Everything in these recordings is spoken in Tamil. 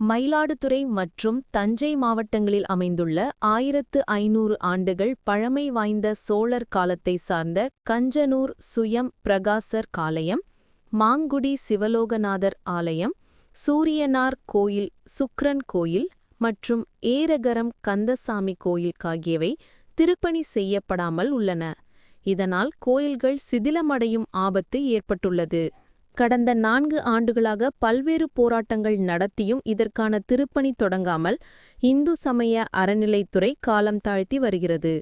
மயிலாடுதுறை மற்றும் தஞ்சை மாவட்டங்களில் அமைந்துள்ள 1500 ஆண்டுகள் பழமை வாய்ந்த சோழர் காலத்தை சார்ந்த கஞ்சனூர் சுயம் பிரகாசர் ஆலயம், மாங்குடி சிவலோகநாதர் ஆலயம், சூரியனார் கோயில் சுக்கிரன் கோயில் மற்றும் ஏரகரம் கந்தசாமி கோயில் ஆகியவை திருப்பணி செய்யப்படாமல் உள்ளன. இதனால் கோயில்கள் சிதிலமடையும் ஆபத்து ஏற்பட்டுள்ளது. கடந்த 4 ஆண்டுகளாக பல்வேறு போராட்டங்கள் நடத்தியும் இதற்கான திருப்பணி தொடங்காமல் இந்து சமய அறநிலைத்துறை காலம் தாழ்த்தி வருகிறது.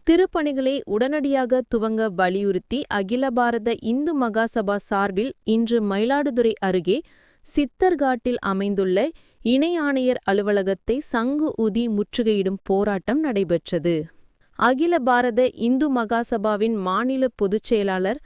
திருப்பணிகளை உடனடியாக துவங்க வலியுறுத்தி அகில பாரத இந்து மகாசபா சார்பில் இன்று மயிலாடுதுறை அருகே சித்தர்காட்டில் அமைந்துள்ள இணை ஆணையர் அலுவலகத்தை சங்கு ஊதி முற்றுகையிடும் போராட்டம் நடைபெற்றது. அகில பாரத இந்து மகாசபாவின் மாநில பொதுச் செயலாளர்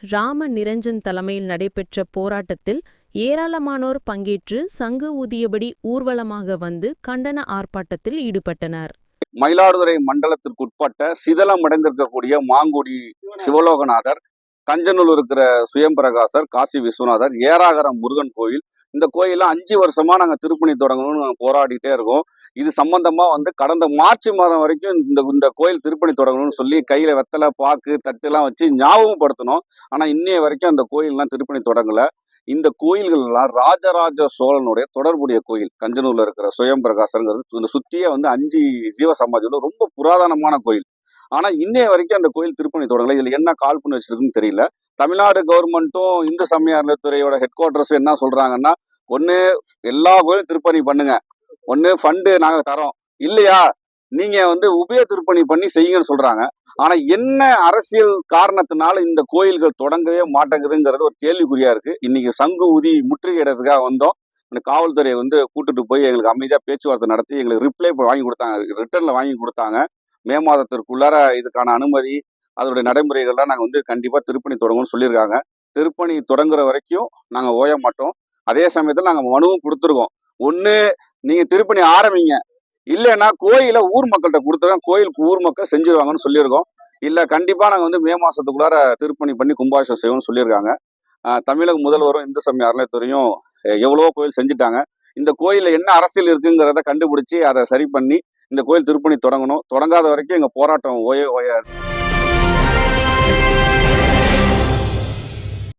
ராம நிரஞ்சன் தலைமையில் நடைபெற்ற போராட்டத்தில் ஏராளமானோர் பங்கேற்று சங்கு ஊதியபடி ஊர்வலமாக வந்து கண்டன ஆர்ப்பாட்டத்தில் ஈடுபட்டனர். மயிலாடுதுறை மண்டலத்திற்குட்பட்ட சிதலமடைந்திருக்கக்கூடிய மாங்குடி சிவலோகநாதர், கஞ்சனூர் இருக்கிற சுயம்பிரகாசர், காசி விஸ்வநாதர், ஏராகரம் முருகன் கோயில், இந்த கோயில 5 வருஷமா நாங்க திருப்பணி தொடங்கணும்னு நாங்க போராடிட்டே இருக்கோம். இது சம்பந்தமா கடந்த மார்ச் மாதம் வரைக்கும் இந்த கோயில் திருப்பணி தொடங்கணும்னு சொல்லி கையில வெத்தலை, பாக்கு, தட்டுலாம் வச்சு ஞாபகப்படுத்தணும். ஆனா இன்னைய வரைக்கும் அந்த கோயில்லாம் திருப்பணி தொடங்கல. இந்த கோயில்கள்லாம் ராஜராஜ சோழனுடைய தொடர்புடைய கோயில். கஞ்சனூர்ல இருக்கிற சுயம்பிரகாசர்ங்கிறது சுத்தியே 5 ஜீவ சமாதியோட ரொம்ப புராதனமான கோயில். ஆனா இன்னைய வரைக்கும் அந்த கோயில் திருப்பணி தொடங்கல. இதுல என்ன கால் பண்ணி வச்சிருக்குன்னு தெரியல. தமிழ்நாடு கவர்மெண்ட்டும் இந்து சமய அறநிலையத்துறையோட ஹெட் குவார்டர்ஸ் என்ன சொல்றாங்கன்னா, ஒண்ணு எல்லா கோயிலும் திருப்பணி பண்ணுங்க, ஒண்ணு ஃபண்டு நாங்க தரோம், இல்லையா நீங்க உபய திருப்பணி பண்ணி செய்யுங்கன்னு சொல்றாங்க. ஆனா என்ன அரசியல் காரணத்தினால இந்த கோயில்கள் தொடங்கவே மாட்டேங்குதுங்கிறது ஒரு கேள்விக்குறியா இருக்கு. இன்னைக்கு சங்கு ஊதி முற்றுகையிடறதுக்காக வந்தோம். காவல்துறை கூட்டிட்டு போய் எங்களுக்கு அமைதியா பேச்சுவார்த்தை நடத்தி எங்களுக்கு ரிப்ளை வாங்கி கொடுத்தாங்க, ரிட்டர்ன்ல வாங்கி கொடுத்தாங்க. மே மாதத்திற்குள்ளார இதுக்கான அனுமதி, அதோடைய நடைமுறைகள்லாம் நாங்க கண்டிப்பா திருப்பணி தொடங்கும்னு சொல்லியிருக்காங்க. திருப்பணி தொடங்குற வரைக்கும் நாங்க ஓய மாட்டோம். அதே சமயத்துல நாங்க மனுவும் கொடுத்துருக்கோம். ஒண்ணு நீங்க திருப்பணி ஆரம்பிங்க, இல்லைன்னா கோயில ஊர் மக்கள்கிட்ட கொடுத்துருக்கோம், கோயிலுக்கு ஊர் மக்கள் செஞ்சிருவாங்கன்னு சொல்லியிருக்கோம். இல்ல கண்டிப்பா நாங்க மே மாசத்துக்குள்ளார திருப்பணி பண்ணி கும்பாபிஷேகம் செய்வோம்னு சொல்லியிருக்காங்க. தமிழக முதல்வரும் இந்து சமய அறநிலையத்துறையும் எவ்வளவோ கோயில் செஞ்சுட்டாங்க. இந்த கோயில்ல என்ன அரசியல் இருக்குங்கிறத கண்டுபிடிச்சு அதை சரி பண்ணி இந்த கோயில் திருப்பணி தொடங்கணும். தொடங்காத வரைக்கும் எங்க போராட்டம் ஓயாது.